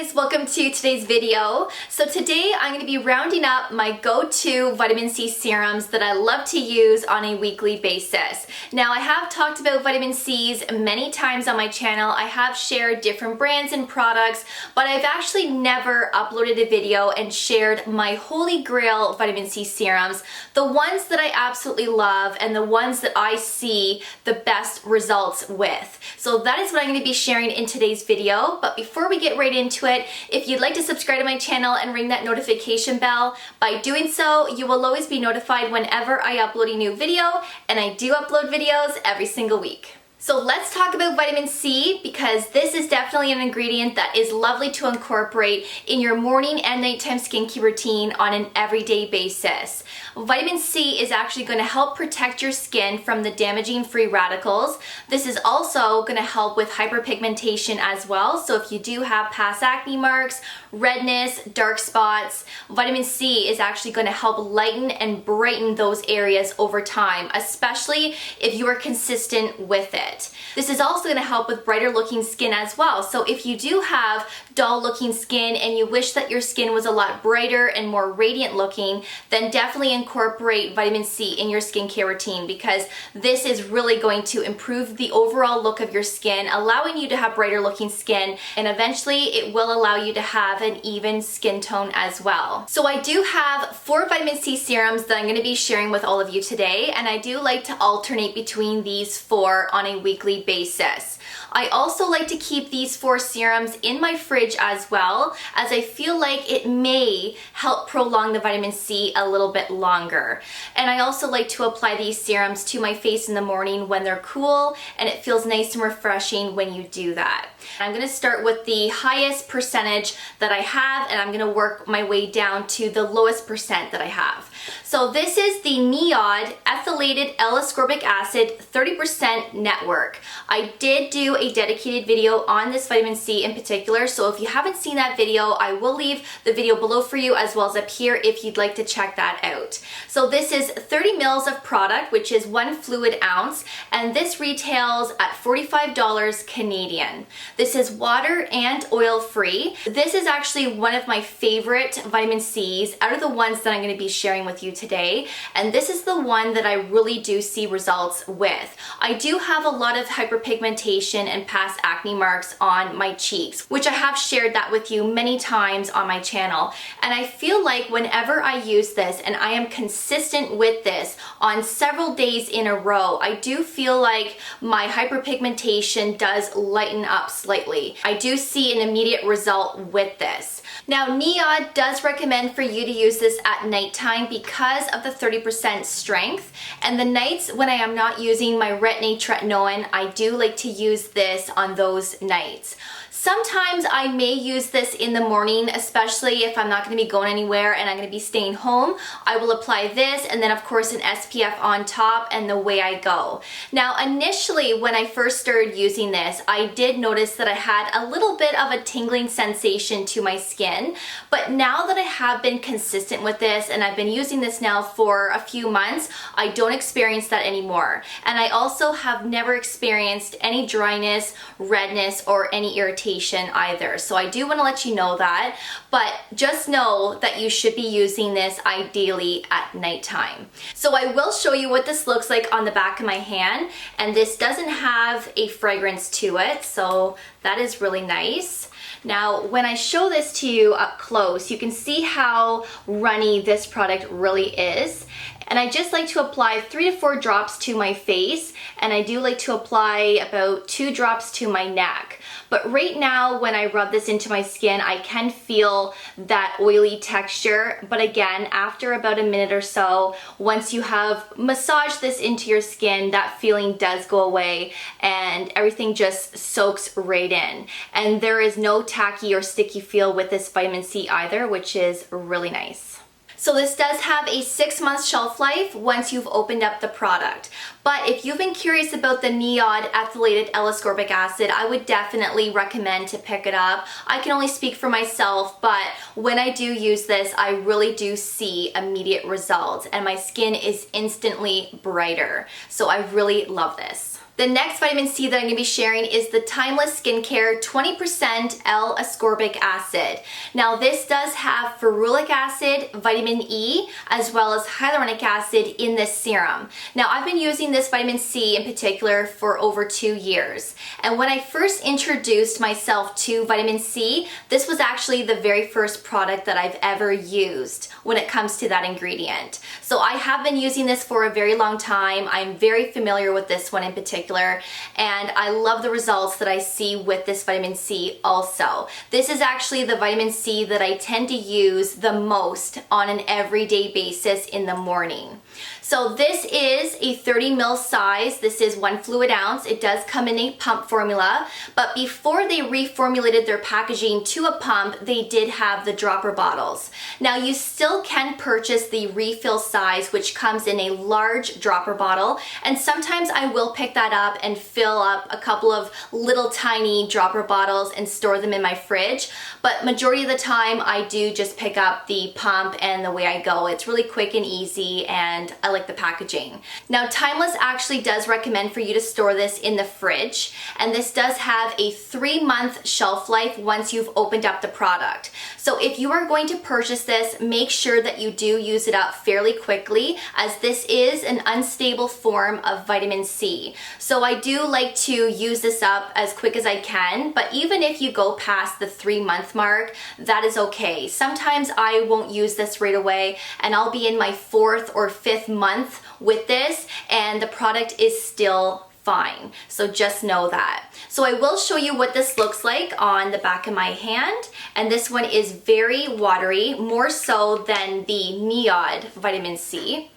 guys, welcome to today's video. So today I'm going to be rounding up my go-to vitamin C serums that I love to use on a weekly basis. Now I have talked about vitamin C's many times on my channel. I have shared different brands and products, but I've actually never uploaded a video and shared my holy grail vitamin C serums, the ones that I absolutely love and the ones that I see the best results with. So that is what I'm going to be sharing in today's video. But before we get right into it, if you'd like to subscribe to my channel and ring that notification bell, by doing so, you will always be notified whenever I upload a new video, and I do upload videos every single week. So let's talk about vitamin C, because this is definitely an ingredient that is lovely to incorporate in your morning and nighttime skincare routine on an everyday basis. Vitamin C is actually going to help protect your skin from the damaging free radicals. This is also going to help with hyperpigmentation as well. So if you do have past acne marks, redness, dark spots, vitamin C is actually going to help lighten and brighten those areas over time, especially if you are consistent with it. This is also going to help with brighter looking skin as well. So if you do have dull looking skin and you wish that your skin was a lot brighter and more radiant looking, then definitely incorporate vitamin C in your skincare routine, because this is really going to improve the overall look of your skin, allowing you to have brighter looking skin, and eventually it will allow you to have an even skin tone as well. So I do have 4 vitamin C serums that I'm going to be sharing with all of you today, and I do like to alternate between these 4 on a weekly basis. I also like to keep these 4 serums in my fridge as well, as I feel like it may help prolong the vitamin C a little bit longer. And I also like to apply these serums to my face in the morning when they're cool, and it feels nice and refreshing when you do that. I'm going to start with the highest percentage that I have, and I'm going to work my way down to the lowest percent that I have. So this is the Niod Ethylated L-Ascorbic Acid 30% Network. I did do a dedicated video on this vitamin C in particular, so if you haven't seen that video, I will leave the video below for you as well as up here if you'd like to check that out. So this is 30 mils of product, which is 1 fluid ounce, and this retails at $45 Canadian. This is water and oil free. This is actually one of my favorite vitamin C's out of the ones that I'm going to be sharing with you today, and this is the one that I really do see results with. I do have a lot of hyperpigmentation and past acne marks on my cheeks, which I have shared that with you many times on my channel, and I feel like whenever I use this and I am consistent with this on several days in a row, I do feel like my hyperpigmentation does lighten up slightly. I do see an immediate result with this. Now, Niod does recommend for you to use this at nighttime because of the 30% strength, and the nights when I am not using my retin-A-tretinoin, I do like to use this on those nights. Sometimes I may use this in the morning, especially if I'm not going to be going anywhere and I'm going to be staying home. I will apply this and then of course an SPF on top, and the way I go. Now initially when I first started using this, I did notice that I had a little bit of a tingling sensation to my skin, but now that I have been consistent with this and I've been using this now for a few months, I don't experience that anymore. And I also have never experienced any dryness, redness, or any irritation either. So I do want to let you know that, but just know that you should be using this ideally at nighttime. So I will show you what this looks like on the back of my hand, and this doesn't have a fragrance to it, so that is really nice. Now, when I show this to you up close, you can see how runny this product really is. And I just like to apply 3 to 4 drops to my face, and I do like to apply about 2 drops to my neck. But right now, when I rub this into my skin, I can feel that oily texture. But again, after about a minute or so, once you have massaged this into your skin, that feeling does go away and everything just soaks right in. And there is no tacky or sticky feel with this vitamin C either, which is really nice. So this does have a 6-month shelf life once you've opened up the product. But if you've been curious about the Niod Ethylated L-Ascorbic Acid, I would definitely recommend to pick it up. I can only speak for myself, but when I do use this, I really do see immediate results, and my skin is instantly brighter. So I really love this. The next vitamin C that I'm going to be sharing is the Timeless Skincare 20% L-Ascorbic acid. Now this does have ferulic acid, vitamin E, as well as hyaluronic acid in this serum. Now I've been using this vitamin C in particular for over 2 years. And when I first introduced myself to vitamin C, this was actually the very first product that I've ever used when it comes to that ingredient. So I have been using this for a very long time. I'm very familiar with this one in particular. And I love the results that I see with this vitamin C also. This is actually the vitamin C that I tend to use the most on an everyday basis in the morning. So this is a 30 ml size. This is 1 fluid ounce. It does come in a pump formula, but before they reformulated their packaging to a pump, they did have the dropper bottles. Now you still can purchase the refill size, which comes in a large dropper bottle, and sometimes I will pick that up and fill up a couple of little tiny dropper bottles and store them in my fridge. But majority of the time I do just pick up the pump and the way I go. It's really quick and easy, and I like the packaging. Now Timeless actually does recommend for you to store this in the fridge, and this does have a 3-month shelf life once you've opened up the product. So if you are going to purchase this, make sure that you do use it up fairly quickly, as this is an unstable form of vitamin C. So I do like to use this up as quick as I can, but even if you go past the 3-month mark, that is okay. Sometimes I won't use this right away, and I'll be in my 4th or 5th month with this, and the product is still fine. So just know that. So I will show you what this looks like on the back of my hand, and this one is very watery, more so than the Niod vitamin C.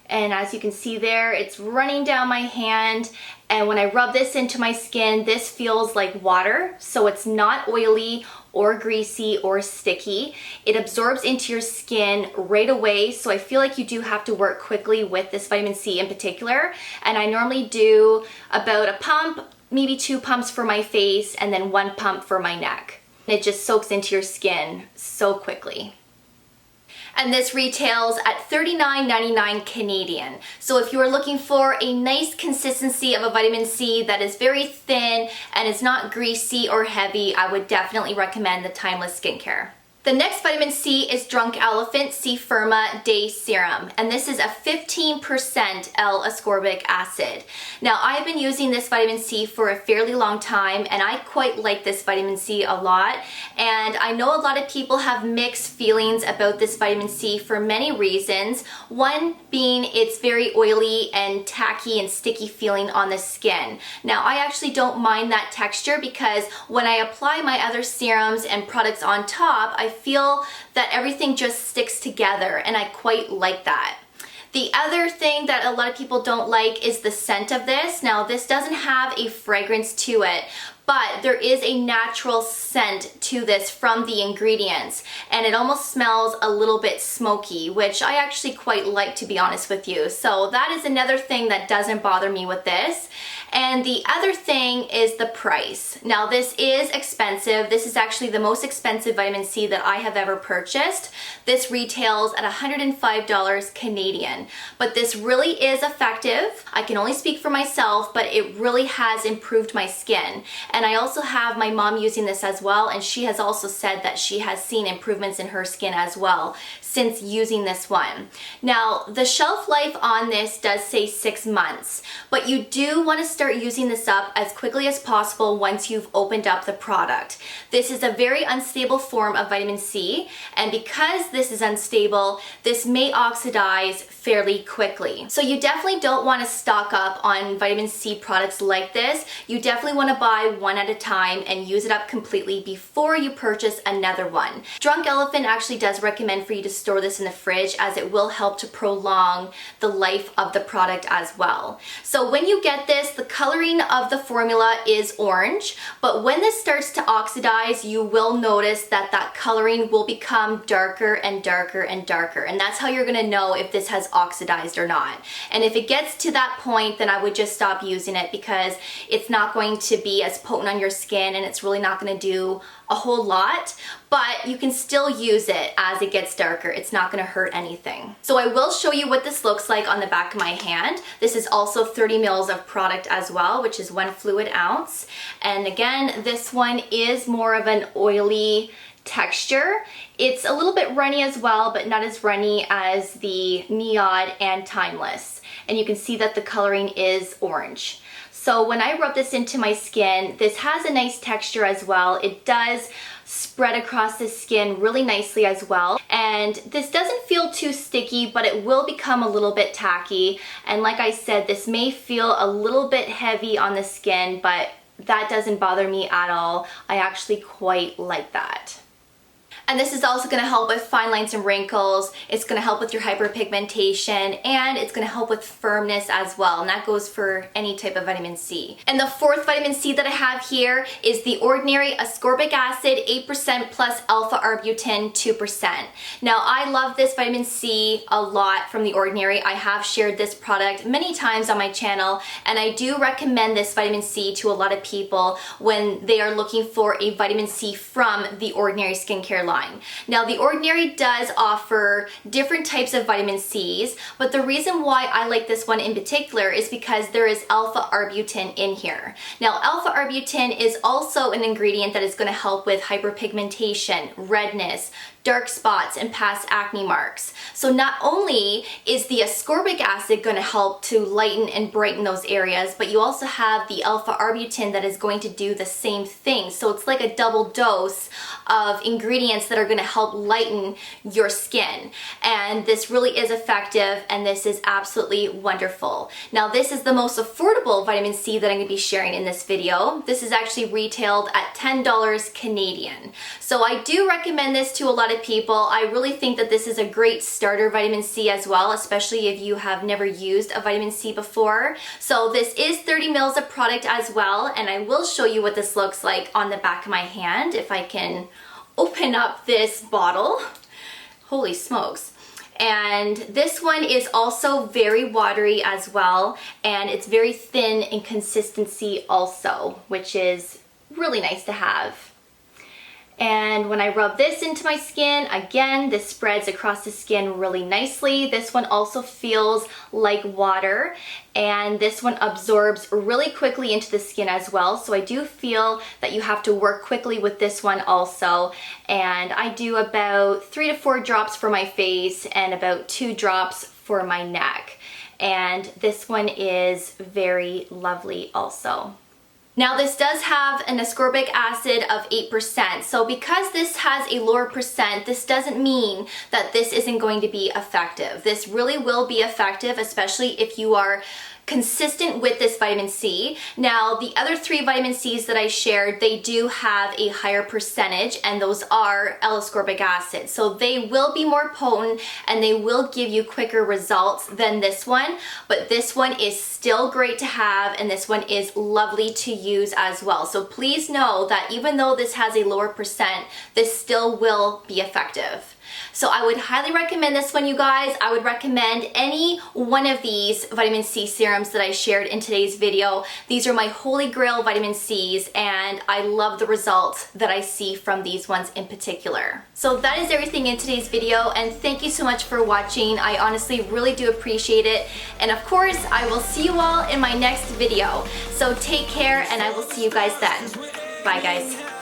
And as you can see there, it's running down my hand, and when I rub this into my skin, this feels like water, so it's not oily or greasy or sticky. It absorbs into your skin right away, so I feel like you do have to work quickly with this vitamin C in particular. And I normally do about a pump, maybe 2 pumps for my face, and then 1 pump for my neck. It just soaks into your skin so quickly. And this retails at $39.99 Canadian. So if you are looking for a nice consistency of a vitamin C that is very thin and is not greasy or heavy, I would definitely recommend the Timeless Skincare. The next vitamin C is Drunk Elephant C-firma Day Serum, and this is a 15% L-Ascorbic acid. Now I've been using this vitamin C for a fairly long time, and I quite like this vitamin C a lot, and I know a lot of people have mixed feelings about this vitamin C for many reasons. One being it's very oily and tacky and sticky feeling on the skin. Now I actually don't mind that texture, because when I apply my other serums and products on top, I feel that everything just sticks together, and I quite like that. The other thing that a lot of people don't like is the scent of this. Now this doesn't have a fragrance to it, but there is a natural scent to this from the ingredients, and it almost smells a little bit smoky, which I actually quite like, to be honest with you. So that is another thing that doesn't bother me with this. And the other thing is the price. Now this is expensive. This is actually the most expensive vitamin C that I have ever purchased. This retails at $105 Canadian, but this really is effective. I can only speak for myself, but it really has improved my skin. And I also have my mom using this as well, and she has also said that she has seen improvements in her skin as well since using this one. Now, the shelf life on this does say 6 months, but you do want to start using this up as quickly as possible once you've opened up the product. This is a very unstable form of vitamin C, and because this is unstable, this may oxidize fairly quickly. So you definitely don't want to stock up on vitamin C products like this. You definitely want to buy one at a time and use it up completely before you purchase another one. Drunk Elephant actually does recommend for you to store this in the fridge, as it will help to prolong the life of the product as well. So when you get this, the coloring of the formula is orange, but when this starts to oxidize, you will notice that that coloring will become darker and darker and darker, and that's how you're going to know if this has oxidized or not. And if it gets to that point, then I would just stop using it, because it's not going to be as potent on your skin, and it's really not going to do a whole lot. but you can still use it as it gets darker. It's not gonna hurt anything. So I will show you what this looks like on the back of my hand. This is also 30 mils of product as well, which is 1 fluid ounce. And again, this one is more of an oily texture. It's a little bit runny as well, but not as runny as the Niod and Timeless. And you can see that the coloring is orange. So when I rub this into my skin, this has a nice texture as well. It does spread across the skin really nicely as well. And this doesn't feel too sticky, but it will become a little bit tacky. And like I said, this may feel a little bit heavy on the skin, but that doesn't bother me at all. I actually quite like that. And this is also going to help with fine lines and wrinkles. It's going to help with your hyperpigmentation, and it's going to help with firmness as well. And that goes for any type of vitamin C. And the fourth vitamin C that I have here is the ordinary ascorbic acid 8% plus alpha-arbutin 2%. Now I love this vitamin C a lot from the Ordinary. I have shared this product many times on my channel, and I do recommend this vitamin C to a lot of people when they are looking for a vitamin C from the Ordinary skincare line. Now the Ordinary does offer different types of vitamin C's, but the reason why I like this one in particular is because there is alpha-arbutin in here. Now alpha-arbutin is also an ingredient that is going to help with hyperpigmentation, redness, dark spots, and past acne marks. So not only is the ascorbic acid going to help to lighten and brighten those areas, but you also have the alpha-arbutin that is going to do the same thing. So it's like a double dose of ingredients that are going to help lighten your skin. And this really is effective, and this is absolutely wonderful. Now this is the most affordable vitamin C that I'm going to be sharing in this video. This is actually retailed at $10 Canadian. So I do recommend this to a lot of people. I really think that this is a great starter vitamin C as well, especially if you have never used a vitamin C before. So this is 30 mils of product as well, and I will show you what this looks like on the back of my hand if I can open up this bottle. Holy smokes. And this one is also very watery as well, and it's very thin in consistency also, which is really nice to have. And when I rub this into my skin, again, this spreads across the skin really nicely. This one also feels like water, and this one absorbs really quickly into the skin as well. So I do feel that you have to work quickly with this one also. And I do about 3 to 4 drops for my face and about 2 drops for my neck. And this one is very lovely also. Now this does have an ascorbic acid of 8%, so because this has a lower percent, this doesn't mean that this isn't going to be effective. This really will be effective, especially if you are consistent with this vitamin C. Now the other 3 vitamin C's that I shared, they do have a higher percentage, and those are L-Ascorbic acid. So they will be more potent and they will give you quicker results than this one, but this one is still great to have, and this one is lovely to use as well. So please know that even though this has a lower percent, this still will be effective. So I would highly recommend this one, you guys. I would recommend any one of these vitamin C serums that I shared in today's video. These are my holy grail vitamin C's, and I love the results that I see from these ones in particular. So that is everything in today's video, and thank you so much for watching. I honestly really do appreciate it. And of course, I will see you all in my next video. So take care, and I will see you guys then. Bye, guys.